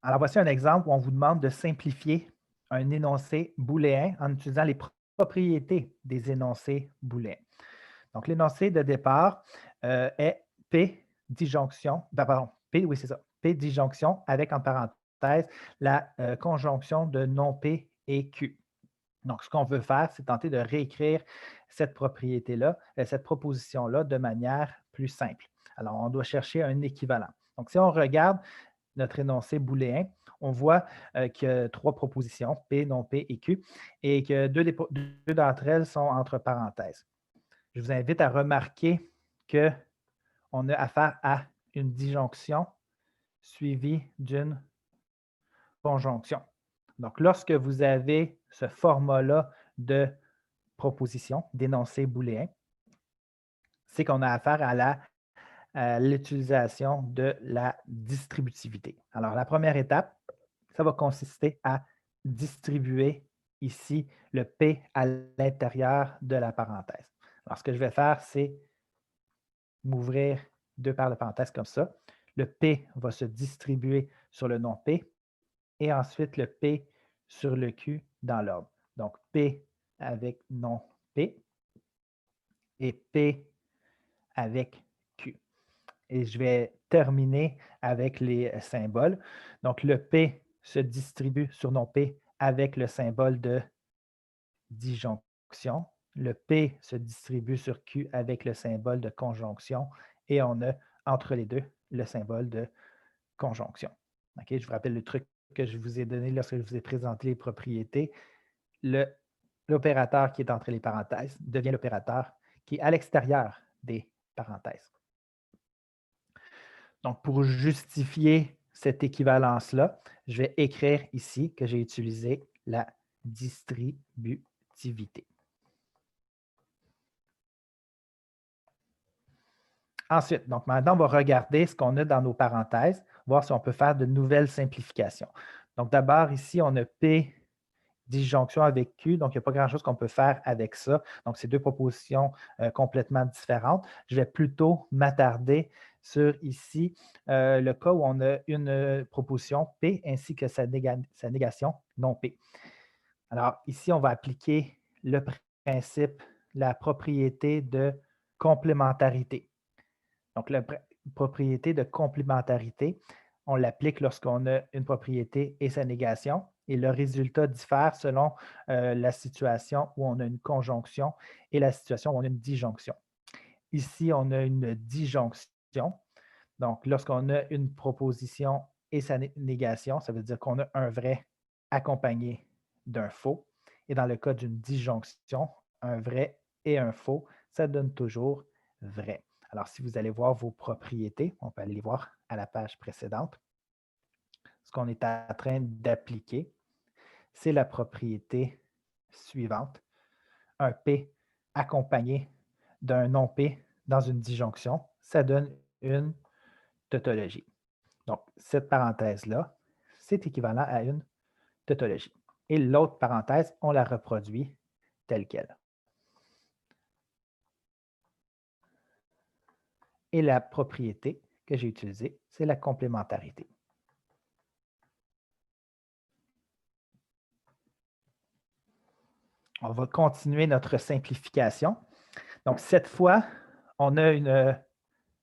Alors, voici un exemple où on vous demande de simplifier un énoncé booléen en utilisant les propriétés des énoncés booléens. Donc, l'énoncé de départ est P disjonction, pardon, P, oui, c'est ça, P disjonction avec en parenthèse la conjonction de non P et Q. Donc, ce qu'on veut faire, c'est tenter de réécrire cette propriété-là, cette proposition-là de manière plus simple. Alors, on doit chercher un équivalent. Donc, si on regarde notre énoncé booléen, on voit qu'il y a trois propositions, P, non P et Q, et que deux d'entre elles sont entre parenthèses. Je vous invite à remarquer qu'on a affaire à une disjonction suivie d'une conjonction. Donc, lorsque vous avez ce format-là de proposition, d'énoncé booléen, c'est qu'on a affaire à l'utilisation de la distributivité. Alors, la première étape, ça va consister à distribuer ici le P à l'intérieur de la parenthèse. Alors, ce que je vais faire, c'est m'ouvrir deux paires de parenthèses comme ça. Le P va se distribuer sur le non P et ensuite le P sur le Q dans l'ordre. Donc, P avec non P et P avec Q. Et je vais terminer avec les symboles. Donc, le P se distribue sur non P avec le symbole de disjonction. Le P se distribue sur Q avec le symbole de conjonction. Et on a entre les deux le symbole de conjonction. Okay? Je vous rappelle le truc que je vous ai donné lorsque je vous ai présenté les propriétés. L'opérateur qui est entre les parenthèses devient l'opérateur qui est à l'extérieur des parenthèses. Donc, pour justifier cette équivalence-là, je vais écrire ici que j'ai utilisé la distributivité. Ensuite, donc maintenant, on va regarder ce qu'on a dans nos parenthèses, voir si on peut faire de nouvelles simplifications. Donc, d'abord, ici, on a P disjonction avec Q, donc il n'y a pas grand-chose qu'on peut faire avec ça. Donc, c'est deux propositions complètement différentes. Je vais plutôt m'attarder sur ici le cas où on a une proposition P ainsi que sa négation non P. Alors, ici, on va appliquer le principe, la propriété de complémentarité. Donc, la propriété de complémentarité, on l'applique lorsqu'on a une propriété et sa négation, et le résultat diffère selon la situation où on a une conjonction et la situation où on a une disjonction. Ici, on a une disjonction. Donc, lorsqu'on a une proposition et sa négation, ça veut dire qu'on a un vrai accompagné d'un faux. Et dans le cas d'une disjonction, un vrai et un faux, ça donne toujours vrai. Alors, si vous allez voir vos propriétés, on peut aller les voir à la page précédente. Ce qu'on est en train d'appliquer, c'est la propriété suivante. Un P accompagné d'un non-P dans une disjonction, ça donne une tautologie. Donc, cette parenthèse-là, c'est équivalent à une tautologie. Et l'autre parenthèse, on la reproduit telle qu'elle. Et la propriété que j'ai utilisée, c'est la complémentarité. On va continuer notre simplification. Donc, cette fois, on a une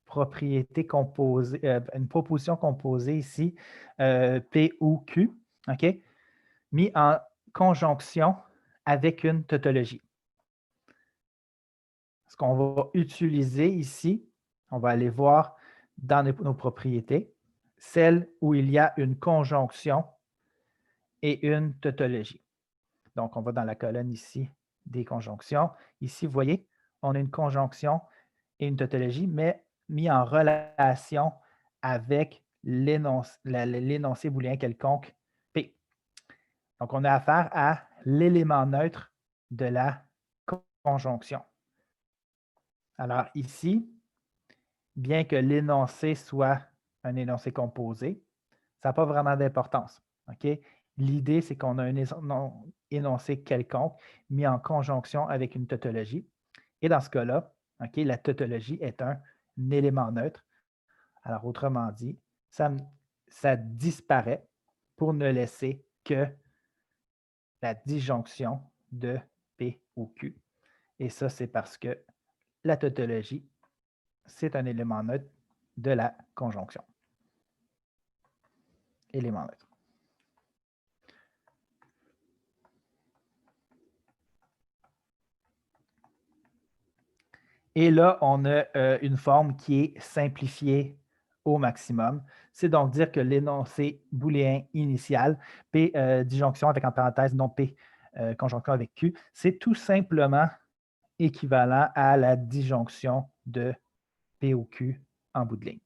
propriété composée, une proposition composée ici, P ou Q, OK, mis en conjonction avec une tautologie. Ce qu'on va utiliser ici, on va aller voir dans nos propriétés, celle où il y a une conjonction et une tautologie. Donc, on va dans la colonne ici des conjonctions. Ici, vous voyez, on a une conjonction et une tautologie, mais mis en relation avec l'énoncé booléen quelconque P. Donc, on a affaire à l'élément neutre de la conjonction. Alors ici, bien que l'énoncé soit un énoncé composé, ça n'a pas vraiment d'importance. Okay? L'idée, c'est qu'on a un énoncé quelconque mis en conjonction avec une tautologie. Et dans ce cas-là, okay, la tautologie est un élément neutre. Alors, autrement dit, ça disparaît pour ne laisser que la disjonction de P ou Q. Et ça, c'est parce que la tautologie, c'est un élément neutre de la conjonction. Élément neutre. Et là, on a une forme qui est simplifiée au maximum. C'est donc dire que l'énoncé booléen initial, P disjonction avec en parenthèse, non P conjonction avec Q, c'est tout simplement équivalent à la disjonction de P ou Q en bout de ligne.